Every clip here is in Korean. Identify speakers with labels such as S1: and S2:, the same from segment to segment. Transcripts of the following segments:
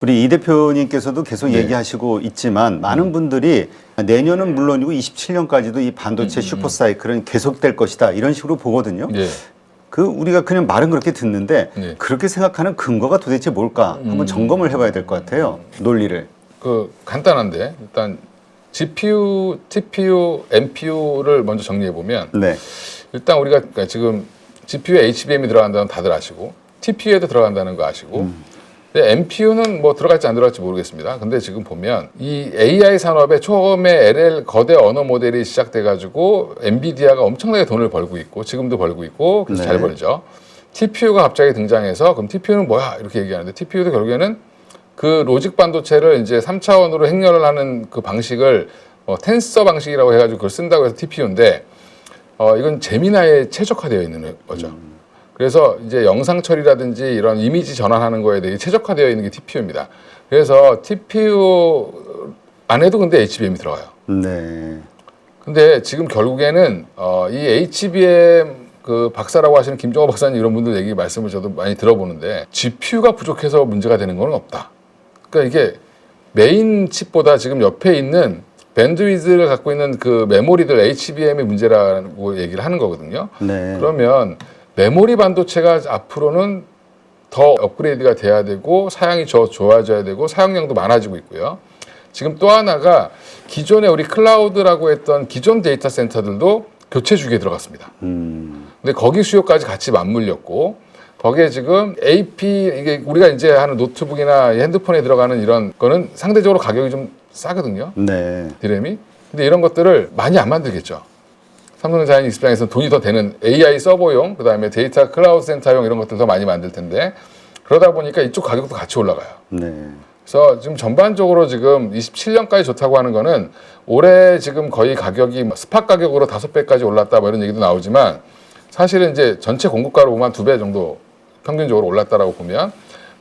S1: 우리 이 대표님께서도 계속 얘기하시고 있지만 많은 분들이 내년은 물론이고 27년까지도 이 반도체 슈퍼사이클은 계속될 것이다 이런 식으로 보거든요. 그 우리가 그냥 말은 그렇게 듣는데 그렇게 생각하는 근거가 도대체 뭘까 한번 점검을 해봐야 될 것 같아요. 논리를.
S2: 그 간단한데 일단 GPU, TPU, NPU를 먼저 정리해 보면 일단 우리가 그러니까 지금 GPU에 HBM이 들어간다는 다들 아시고 TPU에도 들어간다는 거 아시고 근데 NPU는 뭐 들어갈지 안 들어갈지 모르겠습니다. 근데 지금 보면 이 AI 산업에 처음에 LL 거대 언어 모델이 시작돼 가지고 엔비디아가 엄청나게 돈을 벌고 있고 지금도 벌고 있고 그래서 잘 벌죠. TPU가 갑자기 등장해서 그럼 TPU는 뭐야 이렇게 얘기하는데 TPU도 결국에는 그 로직 반도체를 이제 3차원으로 행렬을 하는 그 방식을 텐서 방식이라고 해가지고 그걸 쓴다고 해서 TPU인데 이건 제미나이에 최적화되어 있는 거죠. 그래서 이제 영상 처리라든지 이런 이미지 전환하는 거에 대해 최적화되어 있는 게 TPU입니다. 그래서 TPU 안에도 근데 HBM이 들어가요. 근데 지금 결국에는 이 HBM 그 박사라고 하시는 김종호 박사님 이런 분들 얘기 말씀을 저도 많이 들어보는데 GPU가 부족해서 문제가 되는 건 없다. 그러니까 이게 메인 칩보다 지금 옆에 있는 밴드위드를 갖고 있는 그 메모리들 HBM의 문제라고 얘기를 하는 거거든요. 그러면 메모리 반도체가 앞으로는 더 업그레이드가 돼야 되고 사양이 좋아져야 되고 사용량도 많아지고 있고요. 지금 또 하나가 기존에 우리 클라우드라고 했던 기존 데이터 센터들도 교체 주기에 들어갔습니다. 근데 거기 수요까지 같이 맞물렸고 거기에 지금 AP 이게 우리가 이제 하는 노트북이나 핸드폰에 들어가는 이런 거는 상대적으로 가격이 좀 싸거든요. 디램이. 근데 이런 것들을 많이 안 만들겠죠. 삼성전자 입장에서는 돈이 더 되는 AI 서버용, 그다음에 데이터 클라우드 센터용 이런 것들 더 많이 만들 텐데 그러다 보니까 이쪽 가격도 같이 올라가요. 그래서 지금 전반적으로 지금 27년까지 좋다고 하는 거는 올해 지금 거의 가격이 스팟 가격으로 5배까지 올랐다 뭐 이런 얘기도 나오지만 사실은 이제 전체 공급가로 보면 2배 정도 평균적으로 올랐다라고 보면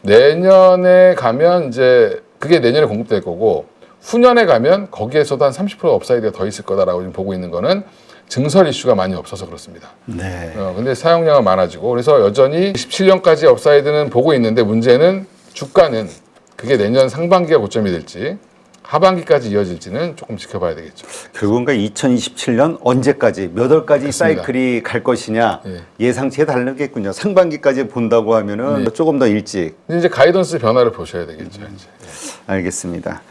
S2: 내년에 가면 이제 그게 내년에 공급될 거고 후년에 가면 거기에서도 한 30% 업사이드가 더 있을 거다라고 지금 보고 있는 거는 증설 이슈가 많이 없어서 그렇습니다. 근데 사용량은 많아지고 그래서 여전히 27년까지 업사이드는 보고 있는데 문제는 주가는 그게 내년 상반기가 고점이 될지 하반기까지 이어질지는 조금 지켜봐야 되겠죠.
S1: 결국은 2027년 언제까지 몇 월까지
S2: 그렇습니다.
S1: 사이클이 갈 것이냐 예상치에 다르겠군요. 상반기까지 본다고 하면은 조금 더 일찍.
S2: 이제 가이던스 변화를 보셔야 되겠죠. 이제.
S1: 알겠습니다.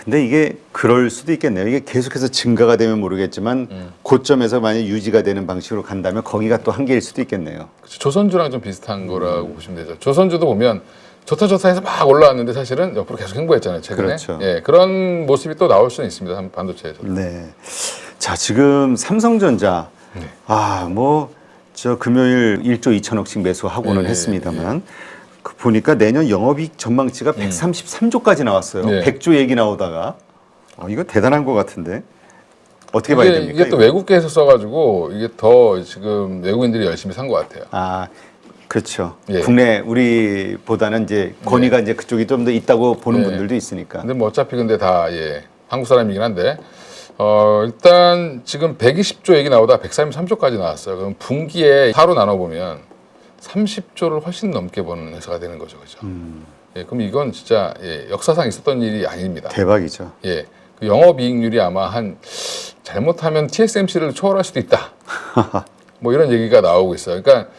S1: 근데 이게 그럴 수도 있겠네요. 이게 계속해서 증가가 되면 모르겠지만 고점에서 만약 유지가 되는 방식으로 간다면 거기가 또 한계일 수도 있겠네요.
S2: 그렇죠. 조선주랑 좀 비슷한 거라고 보시면 되죠. 조선주도 보면 좋다 해서 막 올라왔는데 사실은 옆으로 계속 행보했잖아요. 최근에.
S1: 그렇죠.
S2: 그런 모습이 또 나올 수는 있습니다. 반도체에서.
S1: 자, 지금 삼성전자 저 금요일 1조 2천억씩 매수하고는 했습니다만 그 보니까 내년 영업이익 전망치가 133조까지 나왔어요. 100조 얘기 나오다가 이거 대단한 것 같은데 어떻게 봐야 됩니까?
S2: 이게 또 외국계에서 써가지고 이게 더 지금 외국인들이 열심히 산 것 같아요.
S1: 그렇죠. 국내 우리보다는 이제 권위가 이제 그쪽이 좀 더 있다고 보는 분들도 있으니까.
S2: 근데 뭐 어차피 근데 다 한국 사람이긴 한데 일단 지금 120조 얘기 나오다 133조까지 나왔어요. 그럼 분기에 4로 나눠보면 30조를 훨씬 넘게 버는 회사가 되는 거죠, 그죠? 그럼 이건 진짜 역사상 있었던 일이 아닙니다.
S1: 대박이죠.
S2: 그 영업이익률이 아마 잘못하면 TSMC를 초월할 수도 있다. 뭐 이런 얘기가 나오고 있어요. 그러니까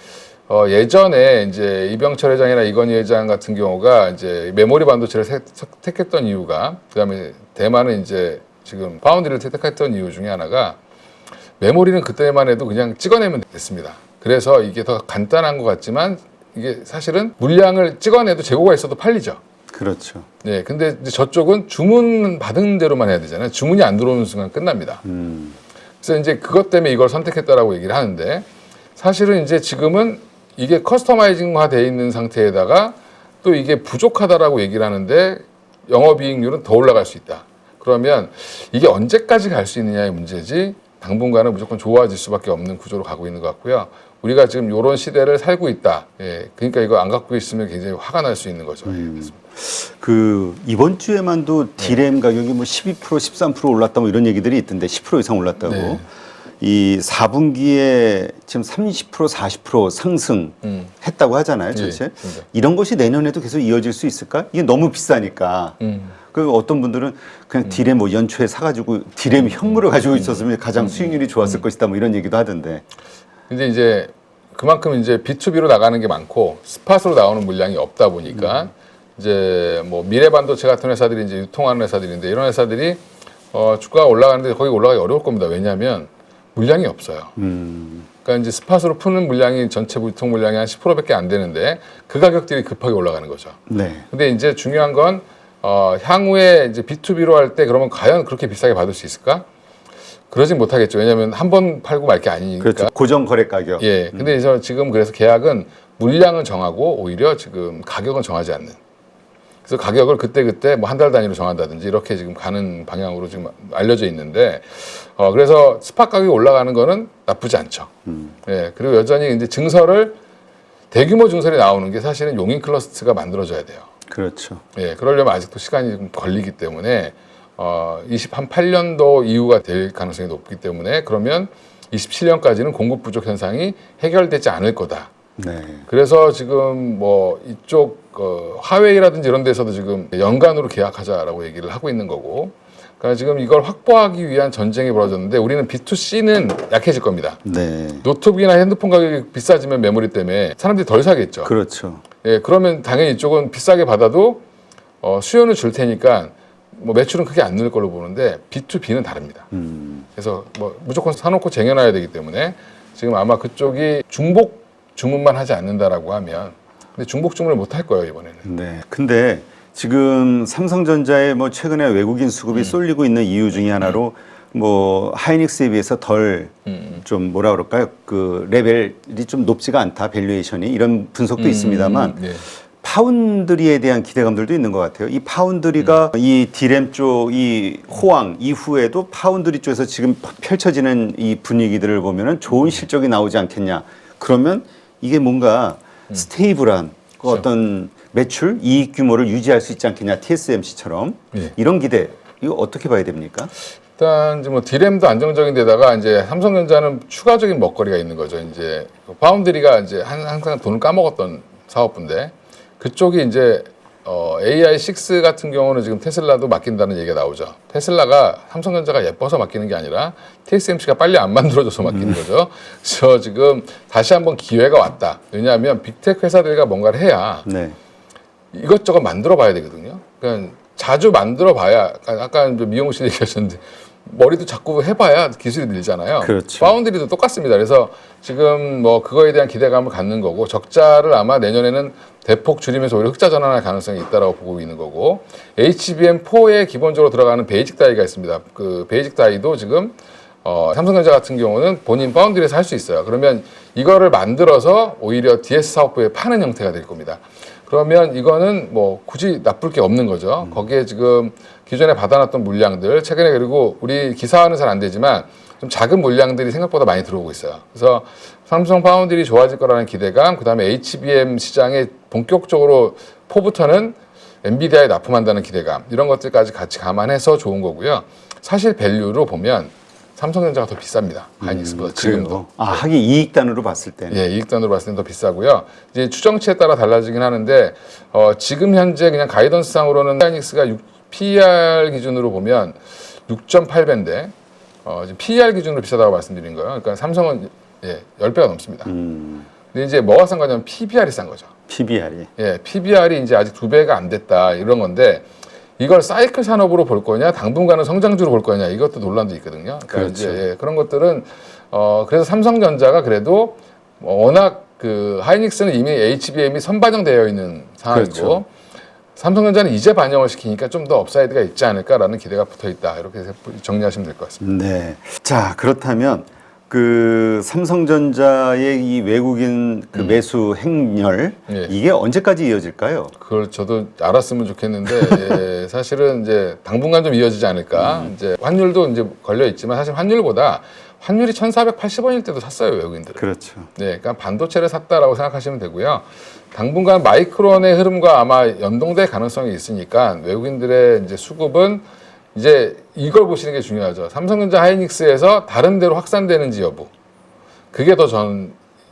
S2: 예전에 이제 이병철 회장이나 이건희 회장 같은 경우가 이제 메모리 반도체를 택했던 이유가 그다음에 대만은 이제 지금 파운드리를 택했던 이유 중에 하나가 메모리는 그때만 해도 그냥 찍어내면 됐습니다. 그래서 이게 더 간단한 것 같지만 이게 사실은 물량을 찍어내도 재고가 있어도 팔리죠.
S1: 그렇죠.
S2: 근데 이제 저쪽은 주문 받은 대로만 해야 되잖아요. 주문이 안 들어오는 순간 끝납니다. 그래서 이제 그것 때문에 이걸 선택했다라고 얘기를 하는데 사실은 이제 지금은 이게 커스터마이징화 되어 있는 상태에다가 또 이게 부족하다라고 얘기를 하는데 영업이익률은 더 올라갈 수 있다. 그러면 이게 언제까지 갈 수 있느냐의 문제지 당분간은 무조건 좋아질 수밖에 없는 구조로 가고 있는 것 같고요. 우리가 지금 이런 시대를 살고 있다. 그러니까 이거 안 갖고 있으면 굉장히 화가 날 수 있는 거죠.
S1: 그 이번 주에만도 디램 가격이 뭐 12% 13% 올랐다 뭐 이런 얘기들이 있던데 10% 이상 올랐다고. 이 4분기에 지금 30% 40% 상승했다고 하잖아요, 전체. 이런 것이 내년에도 계속 이어질 수 있을까? 이게 너무 비싸니까. 그 어떤 분들은 그냥 디램 뭐 연초에 사가지고 디램 현물을 가지고 있었으면 가장 수익률이 좋았을 것이다, 뭐 이런 얘기도 하던데.
S2: 근데 이제 그만큼 이제 B2B로 나가는 게 많고 스팟으로 나오는 물량이 없다 보니까 이제 뭐 미래반도체 같은 회사들이 이제 유통하는 회사들인데 이런 회사들이 주가가 올라가는데 거기 올라가기 어려울 겁니다. 왜냐하면 물량이 없어요. 그러니까 이제 스팟으로 푸는 물량이 전체 유통 물량이 한 10%밖에 안 되는데 그 가격들이 급하게 올라가는 거죠.
S1: 네.
S2: 근데 이제 중요한 건 향후에 이제 B2B로 할 때 그러면 과연 그렇게 비싸게 받을 수 있을까? 그러진 못하겠죠. 왜냐하면 한 번 팔고 말 게 아니니까.
S1: 그렇죠. 고정 거래 가격.
S2: 예. 근데 지금 그래서 계약은 물량은 정하고 오히려 지금 가격은 정하지 않는. 그래서 가격을 그때 뭐 한 달 단위로 정한다든지 이렇게 지금 가는 방향으로 지금 알려져 있는데, 그래서 스팟 가격이 올라가는 거는 나쁘지 않죠. 예. 그리고 여전히 이제 증설을 대규모 증설이 나오는 게 사실은 용인 클러스터가 만들어져야 돼요.
S1: 그렇죠.
S2: 예. 그러려면 아직도 시간이 좀 걸리기 때문에 28년도 이후가 될 가능성이 높기 때문에 그러면 27년까지는 공급 부족 현상이 해결되지 않을 거다.
S1: 네.
S2: 그래서 지금 뭐 이쪽 화웨이라든지 이런 데서도 지금 연간으로 계약하자라고 얘기를 하고 있는 거고, 그러니까 지금 이걸 확보하기 위한 전쟁이 벌어졌는데 우리는 B2C는 약해질 겁니다.
S1: 네.
S2: 노트북이나 핸드폰 가격이 비싸지면 메모리 때문에 사람들이 덜 사겠죠.
S1: 그렇죠.
S2: 예, 그러면 당연히 이쪽은 비싸게 받아도 수요는 줄 테니까 뭐 매출은 크게 안 늘 걸로 보는데 B2B는 다릅니다. 그래서 뭐 무조건 사놓고 쟁여놔야 되기 때문에 지금 아마 그쪽이 중복 주문만 하지 않는다라고 하면, 근데 중복 주문을 못 할 거예요 이번에는.
S1: 네. 근데 지금 삼성전자의 뭐 최근에 외국인 수급이 쏠리고 있는 이유 중에 하나로 뭐 하이닉스에 비해서 덜 좀 뭐라 그럴까요? 그 레벨이 좀 높지가 않다, 밸류에이션이, 이런 분석도 있습니다만.
S2: 네.
S1: 파운드리에 대한 기대감들도 있는 것 같아요. 이 파운드리가 이 디램 쪽 이 호황 이후에도 파운드리 쪽에서 지금 펼쳐지는 이 분위기들을 보면은 좋은 실적이 나오지 않겠냐. 그러면 이게 뭔가 스테이블한 그 어떤 매출 이익 규모를 유지할 수 있지 않겠냐. TSMC처럼 이런 기대, 이거 어떻게 봐야 됩니까?
S2: 일단 이제 뭐 디램도 안정적인 데다가 이제 삼성전자는 추가적인 먹거리가 있는 거죠. 이제 파운드리가 이제 항상 돈을 까먹었던 사업부인데 그쪽이 이제 AI6 같은 경우는 지금 테슬라도 맡긴다는 얘기가 나오죠. 테슬라가 삼성전자가 예뻐서 맡기는 게 아니라 TSMC가 빨리 안 만들어줘서 맡기는 거죠. 그래서 지금 다시 한번 기회가 왔다. 왜냐하면 빅테크 회사들과 뭔가를 해야
S1: 네.
S2: 이것저것 만들어 봐야 되거든요. 그러니까 자주 만들어 봐야, 아까 미용실 씨 얘기하셨는데 머리도 자꾸 해봐야 기술이 늘잖아요.
S1: 그렇죠.
S2: 파운드리도 똑같습니다. 그래서 지금 뭐 그거에 대한 기대감을 갖는 거고, 적자를 아마 내년에는 대폭 줄이면서 오히려 흑자 전환할 가능성이 있다라고 보고 있는 거고, HBM4에 기본적으로 들어가는 베이직 다이가 있습니다. 그 베이직 다이도 지금 삼성전자 같은 경우는 본인 파운드리에서 할 수 있어요. 그러면 이거를 만들어서 오히려 DS 사업부에 파는 형태가 될 겁니다. 그러면 이거는 뭐 굳이 나쁠 게 없는 거죠. 거기에 지금 기존에 받아놨던 물량들, 최근에 그리고 우리 기사화는 잘 안 되지만 좀 작은 물량들이 생각보다 많이 들어오고 있어요. 그래서 삼성 파운드리 좋아질 거라는 기대감, 그 다음에 HBM 시장에 본격적으로 포부터는 엔비디아에 납품한다는 기대감, 이런 것들까지 같이 감안해서 좋은 거고요. 사실 밸류로 보면 삼성전자가 더 비쌉니다. 하이닉스보다 지금도.
S1: 아, 하긴 이익단으로 봤을 때는.
S2: 예, 이익단으로 봤을 때는 더 비싸고요. 이제 추정치에 따라 달라지긴 하는데 지금 현재 그냥 가이던스상으로는 하이닉스가 PER 기준으로 보면 6.8배인데 지금 PER 기준으로 비싸다고 말씀드린 거예요. 그러니까 삼성은 10배가 넘습니다. 근데 이제 뭐가 싼 거냐면 PBR이 싼 거죠.
S1: PBR이.
S2: 예, PBR이 이제 아직 2배가 안 됐다 이런 건데, 이걸 사이클 산업으로 볼 거냐, 당분간은 성장주로 볼 거냐, 이것도 논란도 있거든요. 그러니까
S1: 그렇죠.
S2: 이제 그런 것들은 그래서 삼성전자가 그래도 워낙 그 하이닉스는 이미 HBM이 선반영되어 있는 상황이고,
S1: 그렇죠.
S2: 삼성전자는 이제 반영을 시키니까 좀 더 업사이드가 있지 않을까라는 기대가 붙어 있다. 이렇게 정리하시면 될 것 같습니다.
S1: 네. 자, 그렇다면 그 삼성전자의 이 외국인 그 매수 행렬, 이게 언제까지 이어질까요?
S2: 그걸 저도 알았으면 좋겠는데 사실은 이제 당분간 좀 이어지지 않을까. 이제 환율도 이제 걸려 있지만 사실 환율보다 환율이 1,480원일 때도 샀어요, 외국인들은.
S1: 그렇죠.
S2: 네, 그러니까 반도체를 샀다라고 생각하시면 되고요. 당분간 마이크론의 흐름과 아마 연동될 가능성이 있으니까 외국인들의 이제 수급은 이제 이걸 보시는 게 중요하죠. 삼성전자 하이닉스에서 다른 데로 확산되는지 여부. 그게 더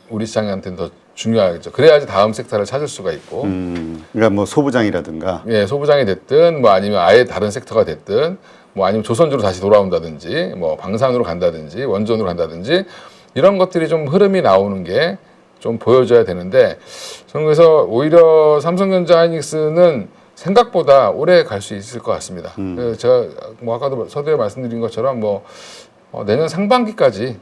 S2: 우리 시장한테는 더 중요하겠죠. 그래야지 다음 섹터를 찾을 수가 있고.
S1: 그러니까 뭐 소부장이라든가.
S2: 예, 소부장이 됐든 뭐 아니면 아예 다른 섹터가 됐든 뭐 아니면 조선주로 다시 돌아온다든지 뭐 방산으로 간다든지 원전으로 간다든지 이런 것들이 좀 흐름이 나오는 게 좀 보여줘야 되는데 저는 그래서 오히려 삼성전자 하이닉스는 생각보다 오래 갈 수 있을 것 같습니다. 그래서 제가 뭐 아까도 서두에 말씀드린 것처럼 뭐 내년 상반기까지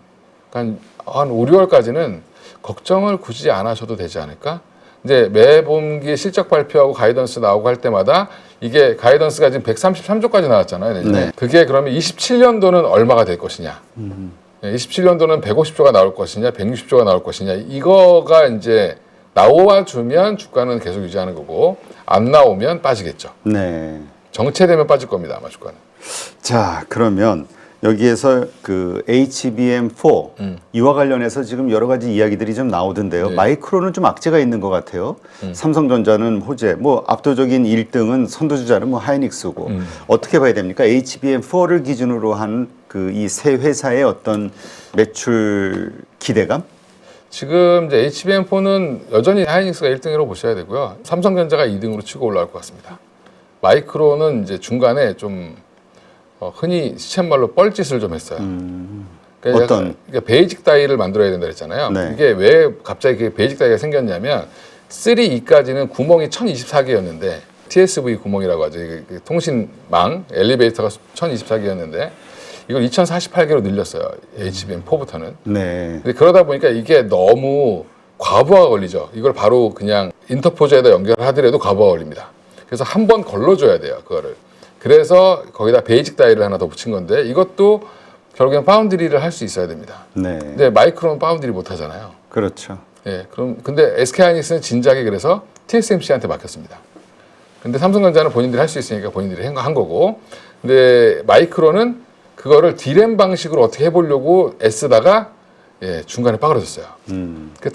S2: 한 5, 6월까지는 걱정을 굳이 안 하셔도 되지 않을까? 이제 매분기 실적 발표하고 가이던스 나오고 할 때마다 이게 가이던스가 지금 133조까지 나왔잖아요. 내년에.
S1: 네.
S2: 그게 그러면 27년도는 얼마가 될 것이냐? 27년도는 150조가 나올 것이냐, 160조가 나올 것이냐. 이거가 이제 나와주면 주가는 계속 유지하는 거고 안 나오면 빠지겠죠.
S1: 네.
S2: 정체되면 빠질 겁니다. 아마 주가는.
S1: 자, 그러면 여기에서 그 HBM4 이와 관련해서 지금 여러 가지 이야기들이 좀 나오던데요.
S2: 네.
S1: 마이크로는 좀 악재가 있는 것 같아요. 삼성전자는 호재, 뭐 압도적인 1등은 선두주자는 뭐 하이닉스고 어떻게 봐야 됩니까? HBM4를 기준으로 한 그 이 세 회사의 어떤 매출 기대감?
S2: 지금 이제 HBM4는 여전히 하이닉스가 1등으로 보셔야 되고요. 삼성전자가 2등으로 치고 올라올 것 같습니다. 마이크로는 이제 중간에 좀 흔히 시쳇말로 뻘짓을 좀 했어요. 그러니까
S1: 어떤?
S2: 그러니까 베이직 다이를 만들어야 된다 그랬잖아요.
S1: 네.
S2: 이게 왜 갑자기 그 베이직 다이가 생겼냐면 3E까지는 구멍이 1024개였는데 TSV 구멍이라고 하죠. 그 통신망 엘리베이터가 1024개였는데 이걸 2048개로 늘렸어요. HBM4부터는.
S1: 네.
S2: 근데 그러다 보니까 이게 너무 과부하가 걸리죠. 이걸 바로 그냥 인터포즈에다 연결하더라도 과부하가 걸립니다. 그래서 한 번 걸러줘야 돼요. 그거를. 그래서 거기다 베이직 다이를 하나 더 붙인 건데 이것도 결국엔 파운드리를 할 수 있어야 됩니다.
S1: 네.
S2: 근데 마이크로는 파운드리 못 하잖아요.
S1: 그렇죠.
S2: 예, 근데 SK 하이닉스는 진작에 그래서 TSMC한테 맡겼습니다. 근데 삼성전자는 본인들이 할 수 있으니까 본인들이 한 거고. 근데 마이크로는 그거를 D램 방식으로 어떻게 해보려고 애쓰다가 중간에 빠그러졌어요.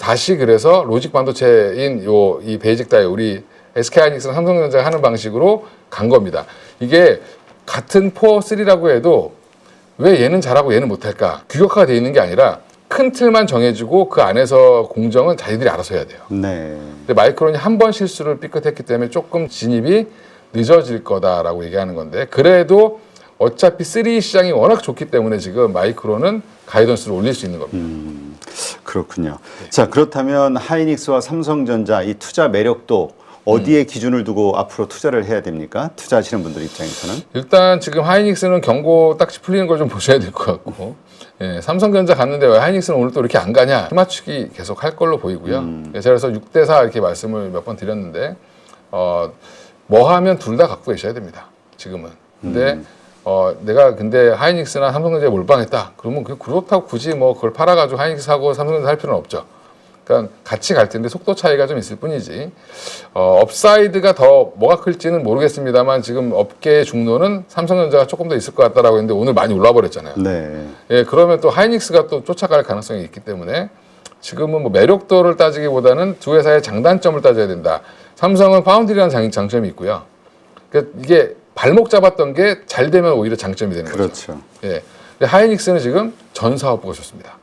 S2: 다시 그래서 로직 반도체인 이 베이직 다이 우리 SK 하이닉스랑 삼성전자가 하는 방식으로 간 겁니다. 이게 같은 4-3라고 해도 왜 얘는 잘하고 얘는 못할까? 규격화가 되어 있는 게 아니라 큰 틀만 정해주고 그 안에서 공정은 자기들이 알아서 해야 돼요.
S1: 네.
S2: 근데 마이크론이 한 번 실수를 삐끗했기 때문에 조금 진입이 늦어질 거다라고 얘기하는 건데 그래도 어차피 3 시장이 워낙 좋기 때문에 지금 마이크론은 가이던스를 올릴 수 있는 겁니다.
S1: 그렇군요. 자, 그렇다면 하이닉스와 삼성전자 이 투자 매력도 어디에 기준을 두고 앞으로 투자를 해야 됩니까? 투자하시는 분들 입장에서는.
S2: 일단 지금 하이닉스는 경고 딱지 풀리는 걸 좀 보셔야 될 것 같고 삼성전자 갔는데 왜 하이닉스는 오늘 또 이렇게 안 가냐 맞추기 계속 할 걸로 보이고요. 제가 그래서 6대4 이렇게 말씀을 몇 번 드렸는데 뭐 하면 둘 다 갖고 계셔야 됩니다. 지금은. 근데 내가 근데 하이닉스나 삼성전자에 몰빵했다. 그러면 그렇다고 굳이 뭐 그걸 팔아가지고 하이닉스 사고 삼성전자 할 필요는 없죠. 그러니까 같이 갈 텐데 속도 차이가 좀 있을 뿐이지. 업사이드가 더 뭐가 클지는 모르겠습니다만 지금 업계의 중로는 삼성전자가 조금 더 있을 것 같다라고 했는데 오늘 많이 올라 버렸잖아요.
S1: 네.
S2: 예, 그러면 또 하이닉스가 또 쫓아갈 가능성이 있기 때문에 지금은 뭐 매력도를 따지기보다는 두 회사의 장단점을 따져야 된다. 삼성은 파운드리라는 장점이 있고요. 그러니까 이게 발목 잡았던 게 잘 되면 오히려 장점이 되는 거죠.
S1: 그렇죠.
S2: 예. 근데 하이닉스는 지금 전 사업부가 좋습니다.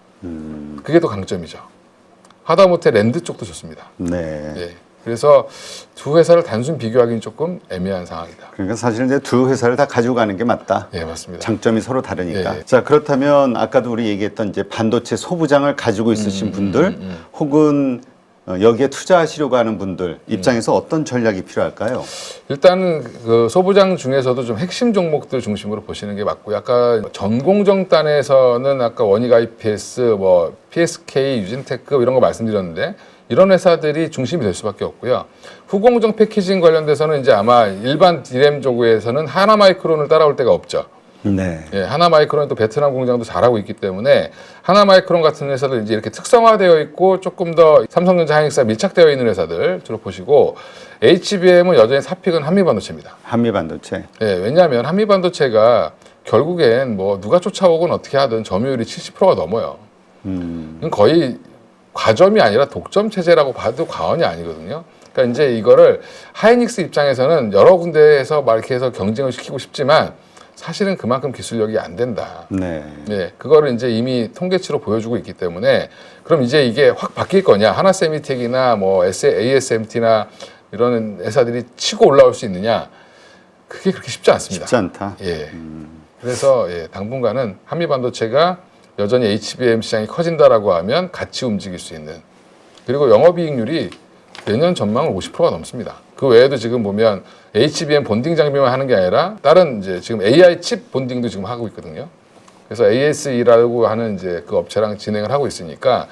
S2: 그게 또 강점이죠. 하다못해 랜드 쪽도 좋습니다.
S1: 네.
S2: 예. 그래서 두 회사를 단순 비교하기는 조금 애매한 상황이다.
S1: 그러니까 사실은 이제 두 회사를 다 가지고 가는 게 맞다.
S2: 예, 맞습니다.
S1: 장점이 서로 다르니까.
S2: 예.
S1: 자, 그렇다면 아까도 우리 얘기했던 이제 반도체 소부장을 가지고 있으신 분들 혹은 여기에 투자하시려고 하는 분들 입장에서 어떤 전략이 필요할까요?
S2: 일단 그 소부장 중에서도 좀 핵심 종목들 중심으로 보시는 게 맞고 약간 전공정단에서는 아까 원익 IPS, 뭐 PSK, 유진테크 이런 거 말씀드렸는데 이런 회사들이 중심이 될 수밖에 없고요. 후공정 패키징 관련돼서는 이제 아마 일반 D램 조구에서는 하나마이크론을 따라올 데가 없죠.
S1: 네.
S2: 예, 하나마이크론은 또 베트남 공장도 잘하고 있기 때문에 하나마이크론 같은 회사들 이제 이렇게 특성화되어 있고 조금 더 삼성전자 하이닉스가 밀착되어 있는 회사들 주로 보시고 HBM은 여전히 사픽은 한미반도체입니다.
S1: 한미반도체.
S2: 예, 왜냐하면 한미반도체가 결국엔 뭐 누가 쫓아오건 어떻게 하든 점유율이 70%가 넘어요. 이건 거의 과점이 아니라 독점 체제라고 봐도 과언이 아니거든요. 그러니까 이제 이거를 하이닉스 입장에서는 여러 군데에서 막 이렇게 해서 경쟁을 시키고 싶지만 사실은 그만큼 기술력이 안 된다.
S1: 네.
S2: 네, 그거를 이제 이미 통계치로 보여주고 있기 때문에 그럼 이제 이게 확 바뀔 거냐? 하나세미텍이나 뭐 ASMT나 이런 회사들이 치고 올라올 수 있느냐? 그게 그렇게 쉽지 않습니다.
S1: 쉽지 않다.
S2: 예. 그래서 당분간은 한미반도체가 여전히 HBM 시장이 커진다라고 하면 같이 움직일 수 있는, 그리고 영업이익률이 내년 전망은 50%가 넘습니다. 그 외에도 지금 보면 HBM 본딩 장비만 하는 게 아니라 다른 이제 지금 AI 칩 본딩도 지금 하고 있거든요. 그래서 ASE라고 하는 이제 그 업체랑 진행을 하고 있으니까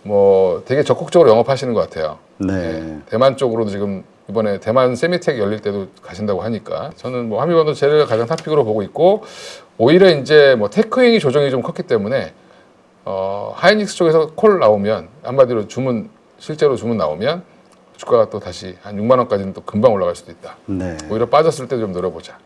S2: 뭐 되게 적극적으로 영업하시는 것 같아요.
S1: 네.
S2: 대만 쪽으로도 지금 이번에 대만 세미텍 열릴 때도 가신다고 하니까 저는 뭐 한미반도체를 가장 탑픽으로 보고 있고, 오히려 이제 뭐 테크윙이 조정이 좀 컸기 때문에 하이닉스 쪽에서 콜 나오면, 한마디로 실제로 주문 나오면 주가가 또 다시 한 6만 원까지는 또 금방 올라갈 수도 있다.
S1: 네.
S2: 오히려 빠졌을 때 좀 노려보자.